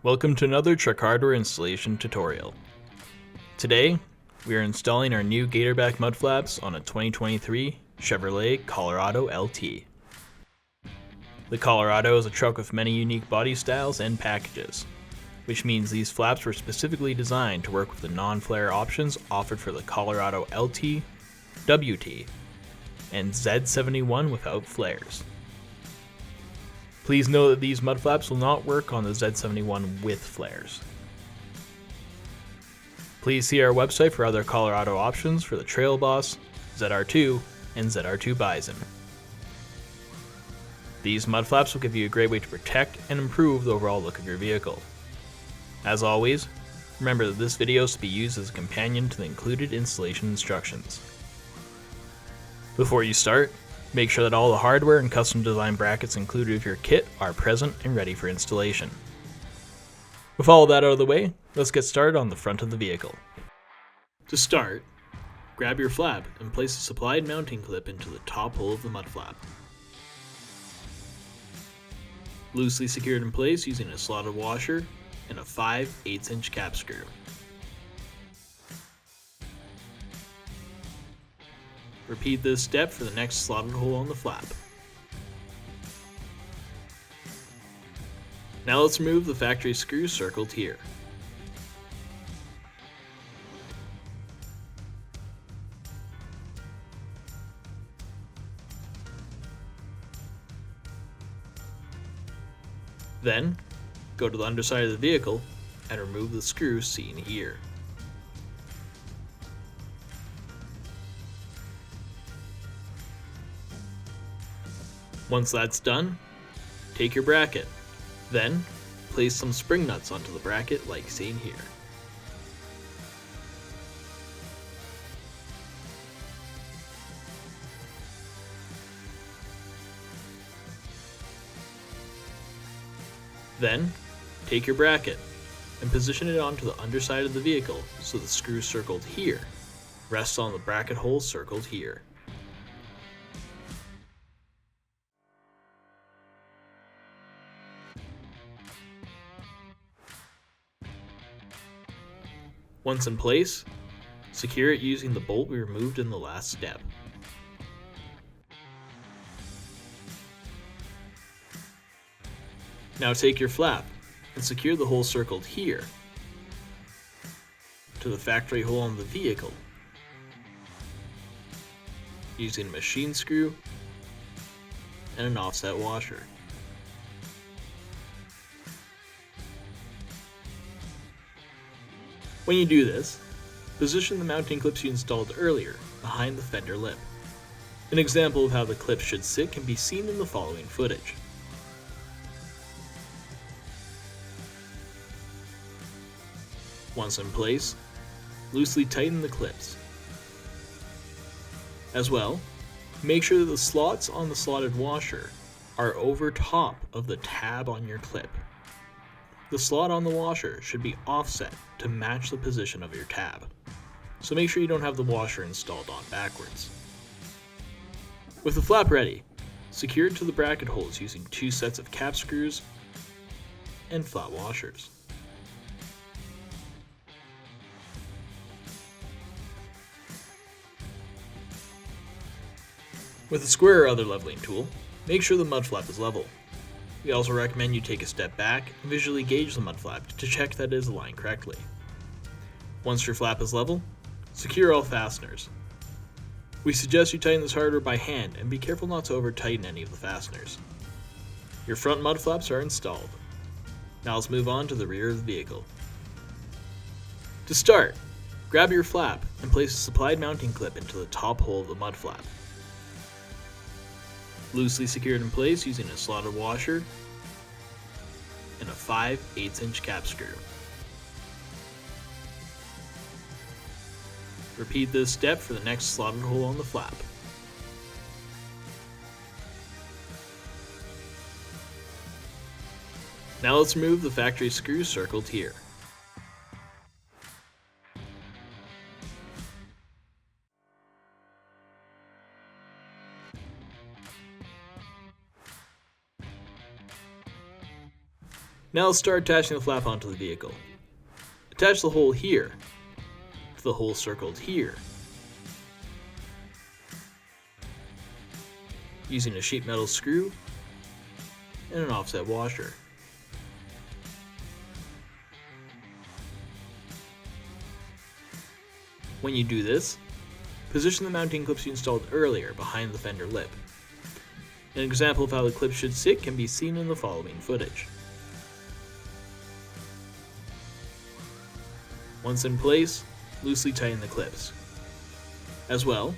Welcome to another truck hardware installation tutorial. Today, we are installing our new Gatorback Mudflaps on a 2023 Chevrolet Colorado LT. The Colorado is a truck with many unique body styles and packages, which means these flaps were specifically designed to work with the non-flare options offered for the Colorado LT, WT, and Z71 without flares. Please know that these mud flaps will not work on the Z71 with flares. Please see our website for other Colorado options for the Trail Boss, ZR2, and ZR2 Bison. These mud flaps will give you a great way to protect and improve the overall look of your vehicle. As always, remember that this video is to be used as a companion to the included installation instructions. Before you start, make sure that all the hardware and custom design brackets included with your kit are present and ready for installation. With all of that out of the way, let's get started on the front of the vehicle. To start, grab your flap and place a supplied mounting clip into the top hole of the mud flap. Loosely secure it in place using a slotted washer and a 5/8" cap screw. Repeat this step for the next slotted hole on the flap. Now let's remove the factory screw circled here. Then, go to the underside of the vehicle and remove the screw seen here. Once that's done, take your bracket. Then, place some spring nuts onto the bracket like seen here. Then, take your bracket and position it onto the underside of the vehicle so the screw circled here rests on the bracket hole circled here. Once in place, secure it using the bolt we removed in the last step. Now take your flap and secure the hole circled here to the factory hole on the vehicle using a machine screw and an offset washer. When you do this, position the mounting clips you installed earlier behind the fender lip. An example of how the clips should sit can be seen in the following footage. Once in place, loosely tighten the clips. As well, make sure that the slots on the slotted washer are over top of the tab on your clip. The slot on the washer should be offset to match the position of your tab, so make sure you don't have the washer installed on backwards. With the flap ready, secure it to the bracket holes using 2 sets of cap screws and flat washers. With a square or other leveling tool, make sure the mud flap is level. We also recommend you take a step back and visually gauge the mud flap to check that it is aligned correctly. Once your flap is level, secure all fasteners. We suggest you tighten this hardware by hand and be careful not to over tighten any of the fasteners. Your front mud flaps are installed. Now let's move on to the rear of the vehicle. To start, grab your flap and place a supplied mounting clip into the top hole of the mud flap. Loosely secure it in place using a slotted washer and a 5/8" cap screw. Repeat this step for the next slotted hole on the flap. Now let's remove the factory screw circled here. Now let's start attaching the flap onto the vehicle. Attach the hole here to the hole circled here using a sheet metal screw and an offset washer. When you do this, position the mounting clips you installed earlier behind the fender lip. An example of how the clip should sit can be seen in the following footage. Once in place, loosely tighten the clips. As well,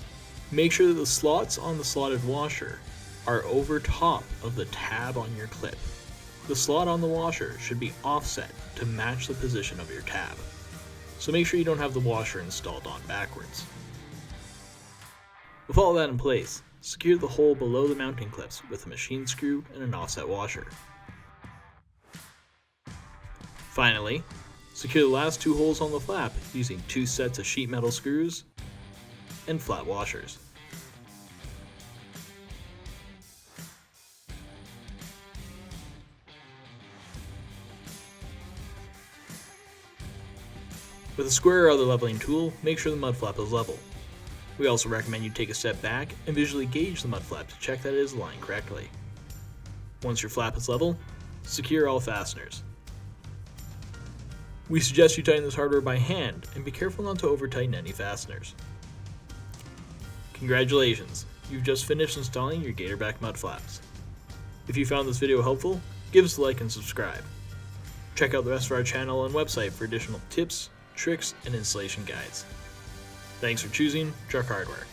make sure that the slots on the slotted washer are over top of the tab on your clip. The slot on the washer should be offset to match the position of your tab, so make sure you don't have the washer installed on backwards. With all that in place, secure the hole below the mounting clips with a machine screw and an offset washer. Finally, secure the last two holes on the flap using 2 sets of sheet metal screws and flat washers. With a square or other leveling tool, make sure the mud flap is level. We also recommend you take a step back and visually gauge the mud flap to check that it is aligned correctly. Once your flap is level, secure all fasteners. We suggest you tighten this hardware by hand and be careful not to over tighten any fasteners. Congratulations, you've just finished installing your Gatorback Mudflaps. If you found this video helpful, give us a like and subscribe. Check out the rest of our channel and website for additional tips, tricks, and installation guides. Thanks for choosing Truck Hardware.